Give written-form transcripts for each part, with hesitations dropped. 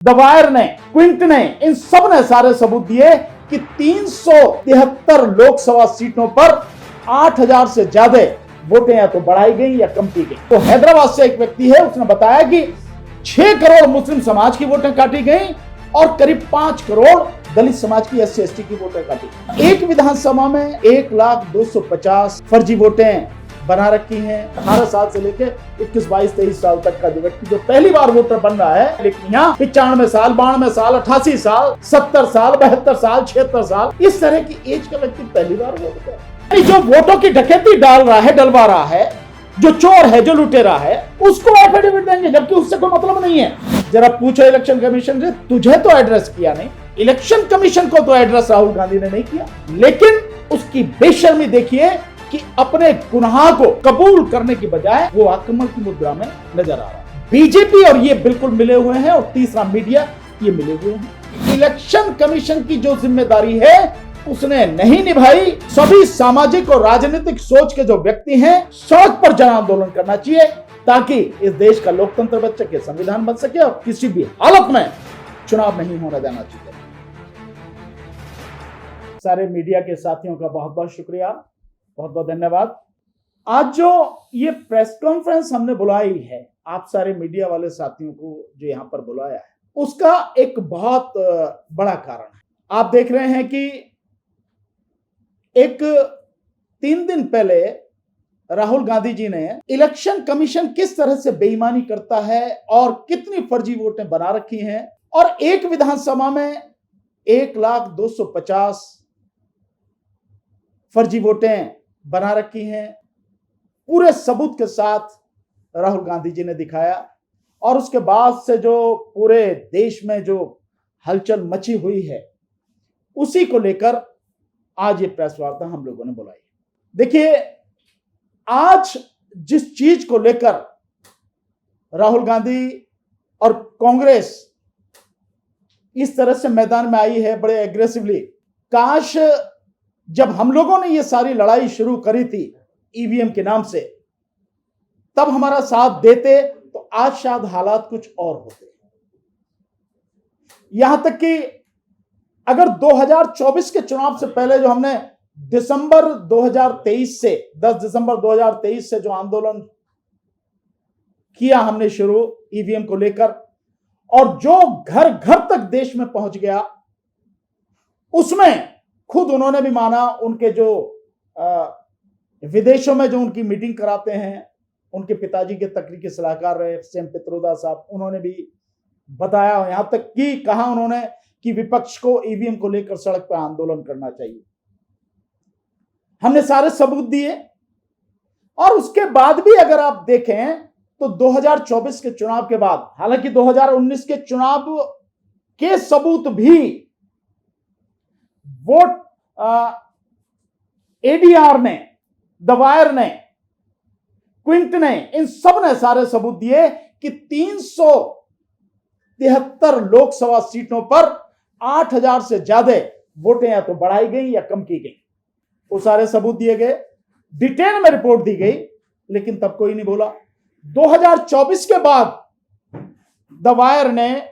दवायर ने, क्विंट ने, इन सब ने सारे सबूत दिए कि 373 लोकसभा सीटों पर 8000 से ज्यादा वोटें या तो बढ़ाई गई या कम की गई। तो हैदराबाद से एक व्यक्ति है, उसने बताया कि 6 करोड़ मुस्लिम समाज की वोटें काटी गई और करीब 5 करोड़ दलित समाज की SC ST की वोटें काटी। एक विधानसभा में 1,250,000 फर्जी वोटें बना रखी हैं। 18 साल से लेकर 21, 22, 23 साल तक का जो व्यक्ति जो पहली बार वोटर बन रहा है, लेकिन यहाँ 95 साल, 92 साल, 88 साल, 70 साल, 72 साल, 76 साल, इस तरह की एज का व्यक्ति पहली बार वोट कर रहा है। जो वोटों की डकैती डलवा रहा है, जो चोर है, जो लुटेरा है, उसको एफिडेविट देंगे, जबकि उससे कोई मतलब नहीं है। जरा पूछो इलेक्शन कमीशन से, तुझे तो एड्रेस किया नहीं, इलेक्शन कमीशन को तो एड्रेस राहुल गांधी ने नहीं किया, लेकिन उसकी बेशर्मी देखिए कि अपने गुनाह को कबूल करने की बजाय वो आक्रमण की मुद्रा में नजर आ रहा है। बीजेपी और ये बिल्कुल मिले हुए हैं, और तीसरा मीडिया ये मिले हुए हैं। इलेक्शन कमीशन की जो जिम्मेदारी है उसने नहीं निभाई। सभी सामाजिक और राजनीतिक सोच के जो व्यक्ति हैं, सड़क पर जन आंदोलन करना चाहिए ताकि इस देश का लोकतंत्र बच सके, संविधान बन सके और किसी भी हालत में चुनाव नहीं होना जाना चाहिए। सारे मीडिया के साथियों का बहुत बहुत शुक्रिया, बहुत बहुत धन्यवाद। आज जो ये प्रेस कॉन्फ्रेंस हमने बुलाई है, आप सारे मीडिया वाले साथियों को जो यहां पर बुलाया है, उसका एक बहुत बड़ा कारण है। आप देख रहे हैं कि एक 3 दिन पहले राहुल गांधी जी ने इलेक्शन कमीशन किस तरह से बेईमानी करता है और कितनी फर्जी वोटें बना रखी हैं, और एक विधानसभा में 1,250,000 फर्जी वोटें बना रखी हैं, पूरे सबूत के साथ राहुल गांधी जी ने दिखाया। और उसके बाद से जो पूरे देश में जो हलचल मची हुई है, उसी को लेकर आज ये प्रेस वार्ता हम लोगों ने बुलाई। देखिए, आज जिस चीज को लेकर राहुल गांधी और कांग्रेस इस तरह से मैदान में आई है बड़े एग्रेसिवली, काश जब हम लोगों ने ये सारी लड़ाई शुरू करी थी ईवीएम के नाम से, तब हमारा साथ देते तो आज शायद हालात कुछ और होते। यहां तक कि अगर 2024 के चुनाव से पहले जो हमने दिसंबर 2023 से 10 दिसंबर 2023 से जो आंदोलन किया हमने शुरू ईवीएम को लेकर, और जो घर घर तक देश में पहुंच गया, उसमें खुद उन्होंने भी माना, उनके जो विदेशों में जो उनकी मीटिंग कराते हैं, उनके पिताजी के तकनीकी सलाहकार रहे सेम पित्रोदा साहब, उन्होंने भी बताया, यहां तक कि कहा उन्होंने कि विपक्ष को ईवीएम को लेकर सड़क पर आंदोलन करना चाहिए। हमने सारे सबूत दिए, और उसके बाद भी अगर आप देखें तो 2024 के चुनाव के बाद, हालांकि 2019 के चुनाव के सबूत भी वोट ADR ने, दवायर ने, क्विंट ने, इन सब ने सारे सबूत दिए कि 373 लोकसभा सीटों पर 8000 से ज्यादा वोटें या तो बढ़ाई गई या कम की गई। वो सारे सबूत दिए गए, डिटेल में रिपोर्ट दी गई, लेकिन तब कोई नहीं बोला। 2024 के बाद दवायर ने,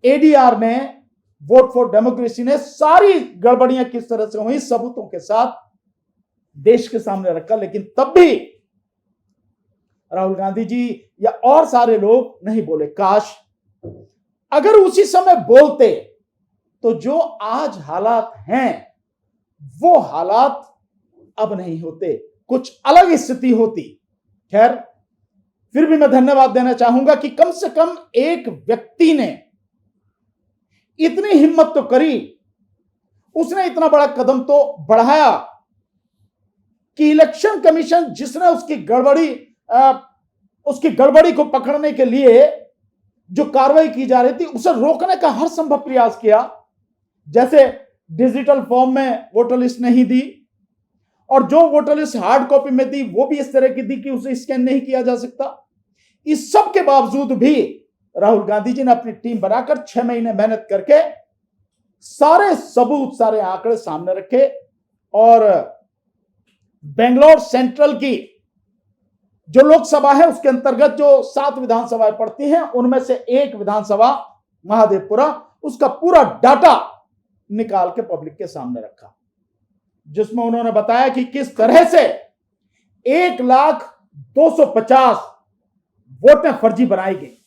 ADR ने, वोट फॉर डेमोक्रेसी ने सारी गड़बड़ियां किस तरह से हुई सबूतों के साथ देश के सामने रखा, लेकिन तब भी राहुल गांधी जी या और सारे लोग नहीं बोले। काश अगर उसी समय बोलते तो जो आज हालात हैं वो हालात अब नहीं होते, कुछ अलग स्थिति होती। खैर, फिर भी मैं धन्यवाद देना चाहूंगा कि कम से कम एक व्यक्ति ने इतनी हिम्मत तो करी, उसने इतना बड़ा कदम तो बढ़ाया कि इलेक्शन कमीशन जिसने उसकी गड़बड़ी को पकड़ने के लिए जो कार्रवाई की जा रही थी, उसे रोकने का हर संभव प्रयास किया। जैसे डिजिटल फॉर्म में वोटर लिस्ट नहीं दी, और जो वोटर लिस्ट हार्ड कॉपी में दी वो भी इस तरह की दी कि उसे स्कैन नहीं किया जा सकता। इस सब के बावजूद भी राहुल गांधी जी ने अपनी टीम बनाकर 6 महीने मेहनत करके सारे सबूत, सारे आंकड़े सामने रखे, और बेंगलोर सेंट्रल की जो लोकसभा है उसके अंतर्गत जो 7 विधानसभाएं पड़ती हैं, उनमें से एक विधानसभा महादेवपुरा, उसका पूरा डाटा निकाल के पब्लिक के सामने रखा, जिसमें उन्होंने बताया कि किस तरह से 1,250,000 वोटें फर्जी बनाई गई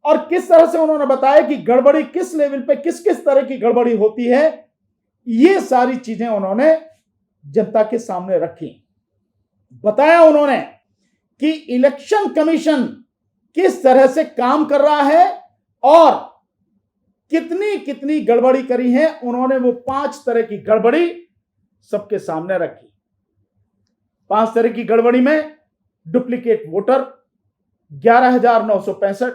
और किस तरह से उन्होंने बताया कि गड़बड़ी किस लेवल पे किस किस तरह की गड़बड़ी होती है। ये सारी चीजें उन्होंने जनता के सामने रखी। बताया उन्होंने कि इलेक्शन कमीशन किस तरह से काम कर रहा है और कितनी कितनी गड़बड़ी करी है। उन्होंने वो 5 तरह की गड़बड़ी सबके सामने रखी। 5 तरह की गड़बड़ी में duplicate voter 11,965,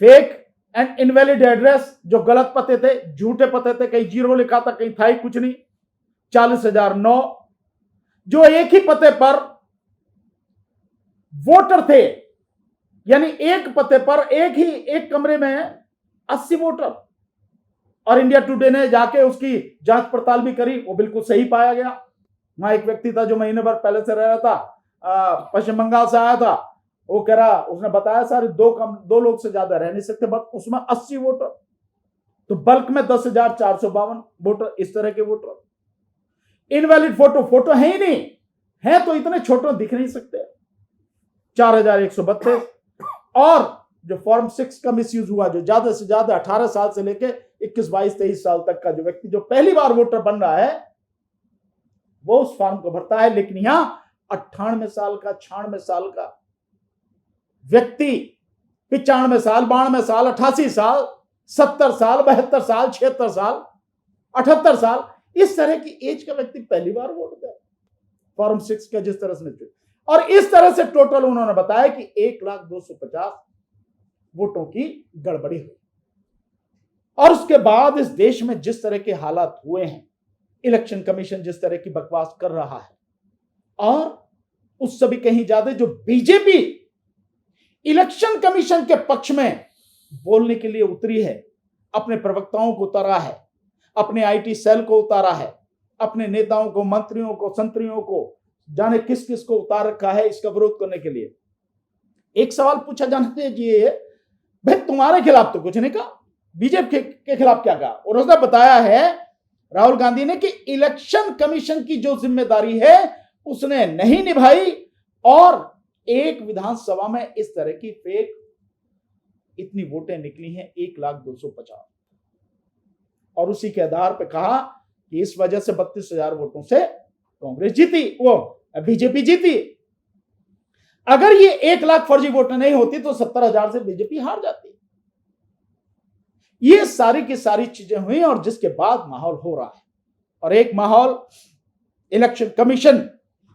fake and invalid address, जो गलत पते थे, झूठे पते थे, कहीं 0 लिखा था, कहीं था ही कुछ नहीं, 40,009, जो एक ही पते पर वोटर थे, यानी एक पते पर एक कमरे में 80 वोटर। और इंडिया टुडे ने जाके उसकी जांच पड़ताल भी करी, वो बिल्कुल सही पाया गया। वहां एक व्यक्ति था जो महीने भर पहले से रह रहा था, पश्चिम बंगाल से आया था, वो कह रहा, उसने बताया सारे 2 लोग से ज्यादा रह नहीं सकते, बट उसमें 80 वोटर, तो बल्क में 10,452 वोटर, इस तरह के वोटर। इनवैलिड फोटो है ही नहीं, है तो इतने छोटे दिख नहीं सकते, 4,132। और जो फॉर्म 6 का मिसयूज हुआ, जो ज्यादा से ज्यादा 18 साल से लेकर 21, 22, 23 साल तक का जो व्यक्ति जो पहली बार वोटर बन रहा है, वो उस फॉर्म को भरता है। लेकिन यहां 98 साल का, 96 साल का व्यक्ति, 95 साल, 92 साल, 88 साल, 70 साल, 72 साल, 76 साल, 78 साल, इस तरह की एज का व्यक्ति पहली बार वोट दे, फॉर्म 6 का जिस तरह से। और इस तरह से टोटल उन्होंने बताया कि 1,250,000 वोटों की गड़बड़ी हुई। और उसके बाद इस देश में जिस तरह के हालात हुए हैं, इलेक्शन कमीशन जिस तरह की बकवास कर रहा है, और उससे भी कहीं ज्यादा जो बीजेपी इलेक्शन कमीशन के पक्ष में बोलने के लिए उतरी है, अपने प्रवक्ताओं को उतारा है, अपने आईटी सेल को उतारा है, अपने नेताओं को, मंत्रियों को, संतरियों को, जाने किस किस को उतार रखा है इसका विरोध करने के लिए। एक सवाल पूछा जाना चाहिए, भाई तुम्हारे खिलाफ तो कुछ नहीं कहा, बीजेपी के खिलाफ क्या कहा? और उसने बताया है राहुल गांधी ने कि इलेक्शन कमीशन की जो जिम्मेदारी है उसने नहीं निभाई, और एक विधानसभा में इस तरह की फेक इतनी वोटें निकली हैं, 1,250,000। और उसी के आधार पर कहा कि इस वजह से 32,000 वोटों से कांग्रेस जीती, वो बीजेपी जीती। अगर ये 1 लाख फर्जी वोटें नहीं होती तो 70,000 से बीजेपी हार जाती। ये सारी की सारी चीजें हुई, और जिसके बाद माहौल हो रहा है, और एक माहौल इलेक्शन कमीशन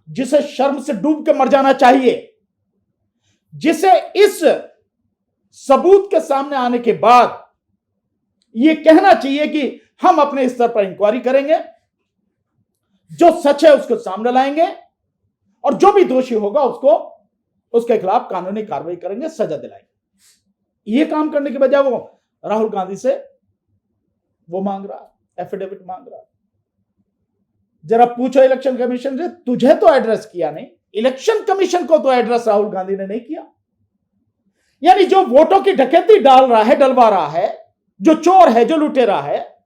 जिसे शर्म से डूब के मर जाना चाहिए, जिसे इस सबूत के सामने आने के बाद यह कहना चाहिए कि हम अपने स्तर पर इंक्वायरी करेंगे, जो सच है उसको सामने लाएंगे, और जो भी दोषी होगा उसके खिलाफ कानूनी कार्रवाई करेंगे, सजा दिलाएंगे। यह काम करने के बजाय वो राहुल गांधी से वो मांग रहा है, एफिडेविट मांग रहा है। जरा पूछो इलेक्शन कमीशन से, तुझे तो एड्रेस किया नहीं, इलेक्शन कमीशन को तो एड्रेस राहुल गांधी ने नहीं किया। यानी जो वोटों की डकैती डलवा रहा है, जो चोर है, जो लुटेरा है,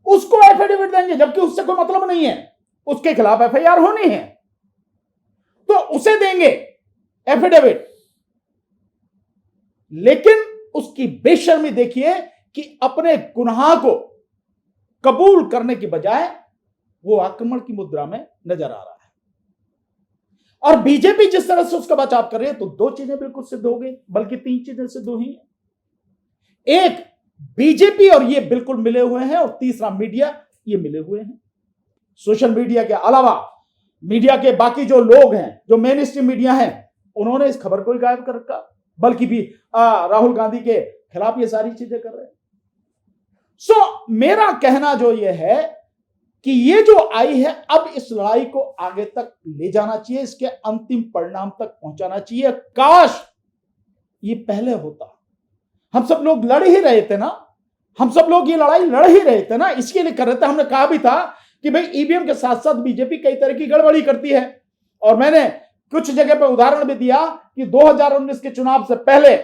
उसको एफिडेविट देंगे, जबकि उससे कोई मतलब नहीं है, उसके खिलाफ एफआईआर होनी है तो उसे देंगे एफिडेविट। लेकिन उसकी बेशर्मी देखिए कि अपने गुनाह को कबूल करने की बजाय वो आक्रमण की मुद्रा में नजर आ रहा है। और बीजेपी जिस तरह से उसका बचाव कर रही है, तो 2 चीजें बिल्कुल सिद्ध हो गई, बल्कि 3 चीजें सिद्ध हुई हैं। एक, बीजेपी और ये बिल्कुल मिले हुए हैं, और तीसरा, मीडिया ये मिले हुए हैं। सोशल मीडिया के अलावा मीडिया के बाकी जो लोग हैं, जो मेन स्ट्रीम मीडिया हैं, उन्होंने इस खबर को ही गायब कर रखा, बल्कि भी राहुल गांधी के खिलाफ ये सारी चीजें कर रहे हैं। सो मेरा कहना जो ये है कि ये जो आई है, अब इस लड़ाई को आगे तक ले जाना चाहिए, इसके अंतिम परिणाम तक पहुंचाना चाहिए। काश ये पहले होता। हम सब लोग लड़ ही रहे थे ना, हम सब लोग ये लड़ाई लड़ ही रहे थे ना, इसके लिए कर रहे थे। हमने कहा भी था कि भाई ईवीएम के साथ साथ बीजेपी कई तरह की गड़बड़ी करती है, और मैंने कुछ जगह पर उदाहरण भी दिया कि 2019 के चुनाव से पहले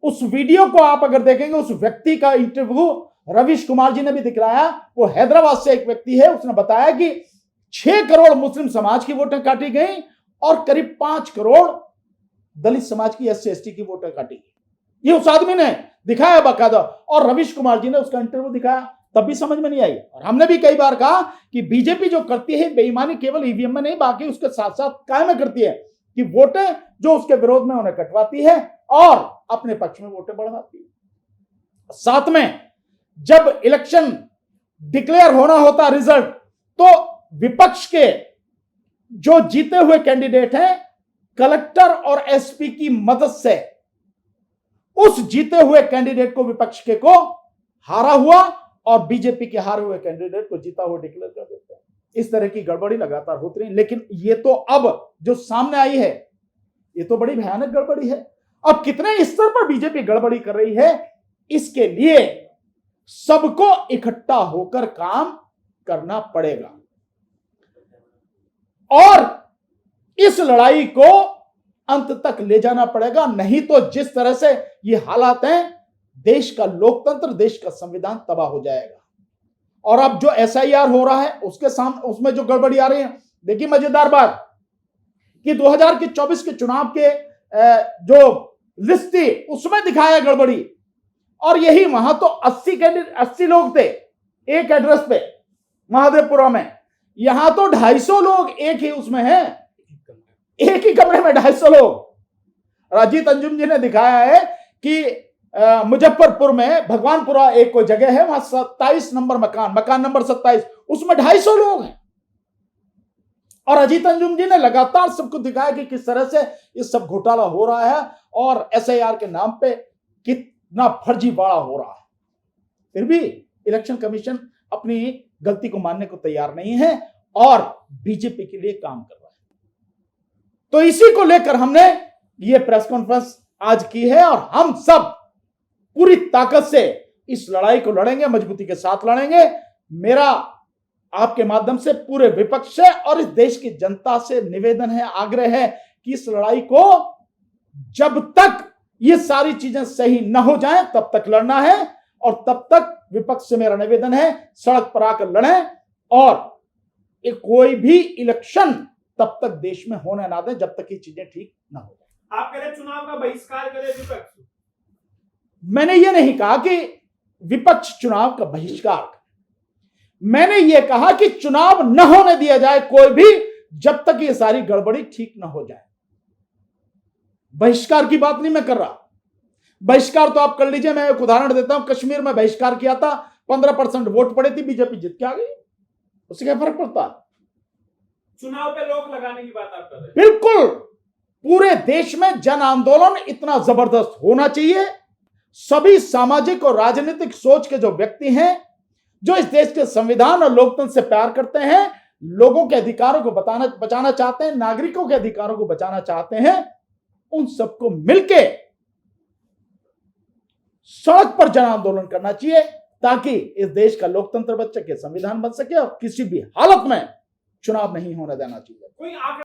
उस वीडियो को आप अगर देखेंगे, उस व्यक्ति का इंटरव्यू रवीश कुमार जी ने भी दिखलाया। वो हैदराबाद से एक व्यक्ति है, उसने बताया कि 6 करोड़ मुस्लिम समाज की वोटें काटी गई और करीब 5 करोड़ दलित समाज की, SC ST की वोटें काटी गई। ये उस आदमी ने दिखाया बाकायदा, और रवीश कुमार जी ने उसका इंटरव्यू दिखाया, तब भी समझ में नहीं आई। और हमने भी कई बार कहा कि बीजेपी जो करती है बेईमानी केवल ईवीएम में नहीं, बाकी उसके साथ साथ काय में करती है कि वोटें जो उसके विरोध में उन्हें कटवाती है और अपने पक्ष में वोटें बढ़वाती है। साथ में जब इलेक्शन डिक्लेयर होना होता रिजल्ट, तो विपक्ष के जो जीते हुए कैंडिडेट हैं, कलेक्टर और SP की मदद से उस जीते हुए कैंडिडेट को, विपक्ष के को हारा हुआ और बीजेपी के हारे हुए कैंडिडेट को जीता हुआ डिक्लेयर कर देते हैं। इस तरह की गड़बड़ी लगातार होती रही, लेकिन ये तो अब जो सामने आई है, ये तो बड़ी भयानक गड़बड़ी है। अब कितने स्तर पर बीजेपी गड़बड़ी कर रही है, इसके लिए सबको इकट्ठा होकर काम करना पड़ेगा और इस लड़ाई को अंत तक ले जाना पड़ेगा। नहीं तो जिस तरह से ये हालात हैं, देश का लोकतंत्र, देश का संविधान तबाह हो जाएगा। और अब जो SIR हो रहा है, उसके सामने उसमें जो गड़बड़ी आ रही है, देखिए मजेदार बात कि 2024 के चुनाव के जो लिस्ट थी उसमें दिखाया गड़बड़ी, और यही वहां तो 80 लोग थे एक एड्रेस पे महादेवपुरा में, यहां तो 250 लोग एक ही उसमें हैं, एक ही कमरे में 250 लोग। अजीत अंजुम जी ने दिखाया है कि मुजफ्फरपुर में भगवानपुरा एक कोई जगह है, वहां 27 नंबर मकान नंबर 27, उसमें 250 लोग हैं। और अजीत अंजुम जी ने लगातार सबको दिखाया कि किस तरह से ये सब घोटाला हो रहा है और SIR के नाम पे कितना फर्जीवाड़ा हो रहा है। फिर भी इलेक्शन कमीशन अपनी गलती को मानने को तैयार नहीं है और बीजेपी के लिए काम कर रहा है। तो इसी को लेकर हमने ये प्रेस कॉन्फ्रेंस आज की है और हम सब पूरी ताकत से इस लड़ाई को लड़ेंगे, मजबूती के साथ लड़ेंगे। मेरा आपके माध्यम से पूरे विपक्ष से और इस देश की जनता से निवेदन है, आग्रह है कि इस लड़ाई को जब तक ये सारी चीजें सही न हो जाएं तब तक लड़ना है, और तब तक विपक्ष से मेरा निवेदन है सड़क पर आकर लड़ें और कोई भी इलेक्शन तब तक देश में होने ना दें जब तक ये चीजें ठीक ना हो जाए। आप कह रहे चुनाव का बहिष्कार करे विपक्ष? मैंने ये नहीं कहा कि विपक्ष चुनाव का बहिष्कार, मैंने ये कहा कि चुनाव न होने दिया जाए कोई भी जब तक ये सारी गड़बड़ी ठीक न हो जाए। बहिष्कार की बात नहीं मैं कर रहा। बहिष्कार तो आप कर लीजिए, मैं एक उदाहरण देता हूं, कश्मीर में बहिष्कार किया था, 15% वोट पड़े थी, बीजेपी जीत के आ गई, उससे क्या फर्क पड़ता है? चुनाव पे रोक लगाने की बात आप कर रहे हैं? बिल्कुल, पूरे देश में जन आंदोलन इतना जबरदस्त होना चाहिए। सभी सामाजिक और राजनीतिक सोच के जो व्यक्ति हैं, जो इस देश के संविधान और लोकतंत्र से प्यार करते हैं, लोगों के अधिकारों को बचाना चाहते हैं, नागरिकों के अधिकारों को बचाना चाहते हैं, उन सबको मिलके सड़क पर जन आंदोलन करना चाहिए ताकि इस देश का लोकतंत्र बच सके, संविधान बच सके और किसी भी हालत में चुनाव नहीं होने देना चाहिए। कोई